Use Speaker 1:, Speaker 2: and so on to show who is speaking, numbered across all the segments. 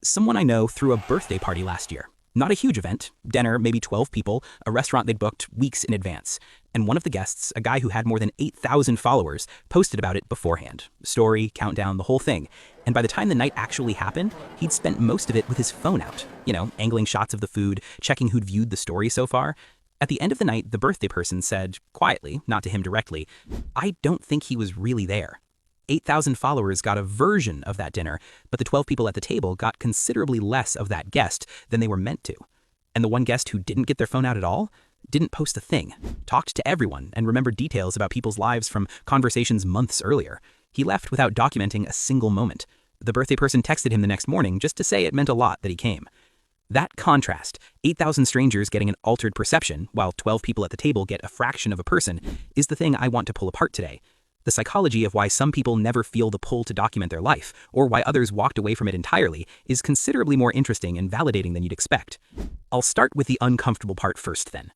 Speaker 1: Someone I know threw a birthday party last year. Not a huge event, dinner, maybe 12 people, a restaurant they'd booked weeks in advance. And one of the guests, a guy who had more than 8,000 followers, posted about it beforehand. Story, countdown, the whole thing. And by the time the night actually happened, he'd spent most of it with his phone out. Angling shots of the food, checking who'd viewed the story so far. At the end of the night, the birthday person said, quietly, not to him directly, "I don't think he was really there." 8,000 followers got a version of that dinner, but the 12 people at the table got considerably less of that guest than they were meant to. And the one guest who didn't get their phone out at all didn't post a thing, talked to everyone, and remembered details about people's lives from conversations months earlier. He left without documenting a single moment. The birthday person texted him the next morning just to say it meant a lot that he came. That contrast, 8,000 strangers getting an altered perception, while 12 people at the table get a fraction of a person, is the thing I want to pull apart today. The psychology of why some people never feel the pull to document their life, or why others walked away from it entirely, is considerably more interesting and validating than you'd expect. I'll start with the uncomfortable part first then.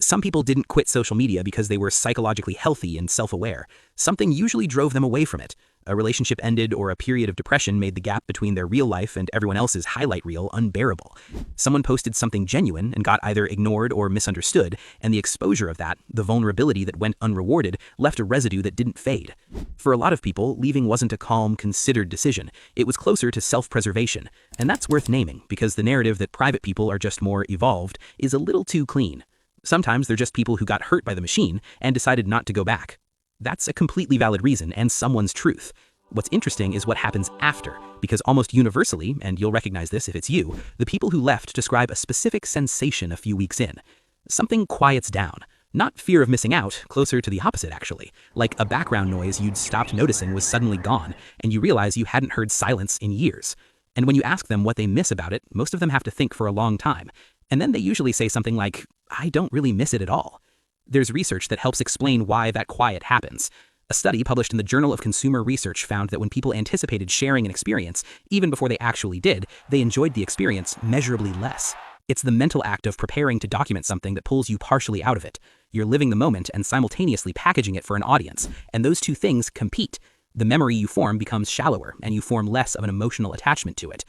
Speaker 1: Some people didn't quit social media because they were psychologically healthy and self-aware. Something usually drove them away from it. A relationship ended or a period of depression made the gap between their real life and everyone else's highlight reel unbearable. Someone posted something genuine and got either ignored or misunderstood, and the exposure of that, the vulnerability that went unrewarded, left a residue that didn't fade. For a lot of people, leaving wasn't a calm, considered decision. It was closer to self-preservation, and that's worth naming because the narrative that private people are just more evolved is a little too clean. Sometimes they're just people who got hurt by the machine and decided not to go back. That's a completely valid reason and someone's truth. What's interesting is what happens after, because almost universally, and you'll recognize this if it's you, the people who left describe a specific sensation a few weeks in. Something quiets down. Not fear of missing out, closer to the opposite actually. Like a background noise you'd stopped noticing was suddenly gone, and you realize you hadn't heard silence in years. And when you ask them what they miss about it, most of them have to think for a long time. And then they usually say something like, "I don't really miss it at all." There's research that helps explain why that quiet happens. A study published in the Journal of Consumer Research found that when people anticipated sharing an experience, even before they actually did, they enjoyed the experience measurably less. It's the mental act of preparing to document something that pulls you partially out of it. You're living the moment and simultaneously packaging it for an audience, and those two things compete. The memory you form becomes shallower, and you form less of an emotional attachment to it.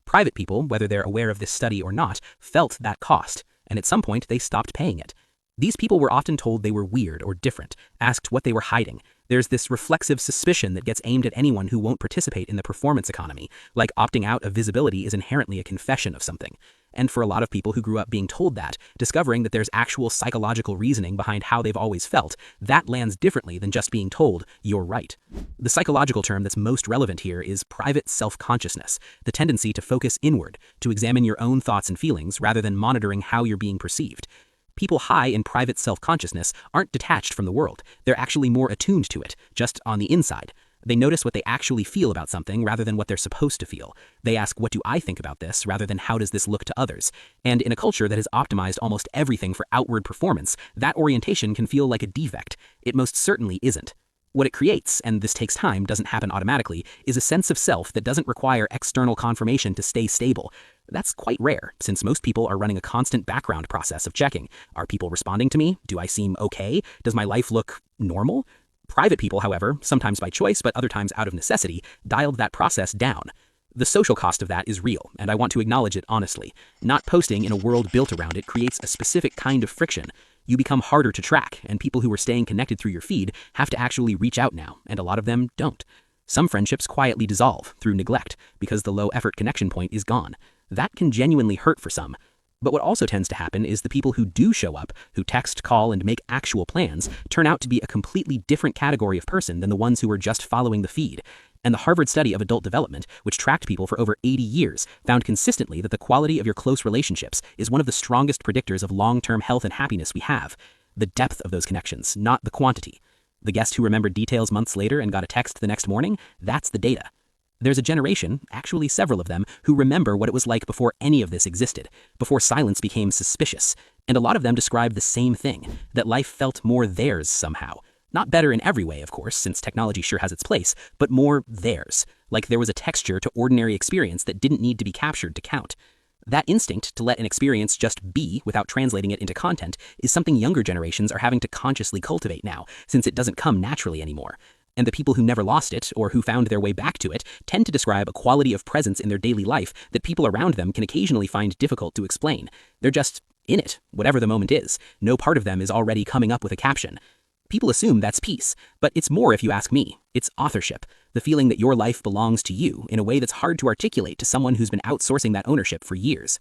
Speaker 1: Private people, whether they're aware of this study or not, felt that cost, and at some point they stopped paying it. These people were often told they were weird or different, asked what they were hiding. There's this reflexive suspicion that gets aimed at anyone who won't participate in the performance economy, like opting out of visibility is inherently a confession of something. And for a lot of people who grew up being told that, discovering that there's actual psychological reasoning behind how they've always felt, that lands differently than just being told, "You're right." The psychological term that's most relevant here is private self-consciousness, the tendency to focus inward, to examine your own thoughts and feelings rather than monitoring how you're being perceived. People high in private self-consciousness aren't detached from the world. They're actually more attuned to it, just on the inside. They notice what they actually feel about something rather than what they're supposed to feel. They ask, "What do I think about this?" rather than "How does this look to others?" And in a culture that has optimized almost everything for outward performance, that orientation can feel like a defect. It most certainly isn't. What it creates, and this takes time, doesn't happen automatically, is a sense of self that doesn't require external confirmation to stay stable. That's quite rare, since most people are running a constant background process of checking. Are people responding to me? Do I seem okay? Does my life look normal? Private people, however, sometimes by choice but other times out of necessity, dialed that process down. The social cost of that is real, and I want to acknowledge it honestly. Not posting in a world built around it creates a specific kind of friction. You become harder to track, and people who were staying connected through your feed have to actually reach out now, and a lot of them don't. Some friendships quietly dissolve through neglect because the low-effort connection point is gone. That can genuinely hurt for some. But what also tends to happen is the people who do show up, who text, call, and make actual plans, turn out to be a completely different category of person than the ones who were just following the feed. And the Harvard study of adult development, which tracked people for over 80 years, found consistently that the quality of your close relationships is one of the strongest predictors of long-term health and happiness we have. The depth of those connections, not the quantity. The guest who remembered details months later and got a text the next morning, that's the data. There's a generation, actually several of them, who remember what it was like before any of this existed, before silence became suspicious. And a lot of them describe the same thing, that life felt more theirs somehow. Not better in every way, of course, since technology sure has its place, but more theirs. Like there was a texture to ordinary experience that didn't need to be captured to count. That instinct to let an experience just be without translating it into content is something younger generations are having to consciously cultivate now, since it doesn't come naturally anymore. And the people who never lost it, or who found their way back to it, tend to describe a quality of presence in their daily life that people around them can occasionally find difficult to explain. They're just in it, whatever the moment is. No part of them is already coming up with a caption. People assume that's peace, but it's more if you ask me. It's authorship, the feeling that your life belongs to you in a way that's hard to articulate to someone who's been outsourcing that ownership for years.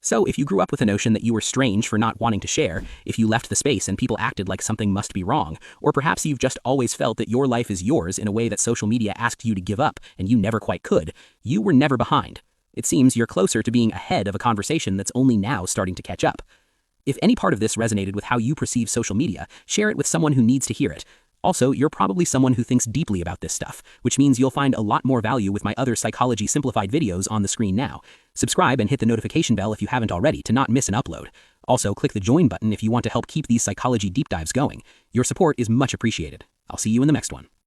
Speaker 1: So if you grew up with a notion that you were strange for not wanting to share, if you left the space and people acted like something must be wrong, or perhaps you've just always felt that your life is yours in a way that social media asked you to give up and you never quite could, you were never behind. It seems you're closer to being ahead of a conversation that's only now starting to catch up. If any part of this resonated with how you perceive social media, share it with someone who needs to hear it. Also, you're probably someone who thinks deeply about this stuff, which means you'll find a lot more value with my other Psychology Simplified videos on the screen now. Subscribe and hit the notification bell if you haven't already to not miss an upload. Also, click the join button if you want to help keep these psychology deep dives going. Your support is much appreciated. I'll see you in the next one.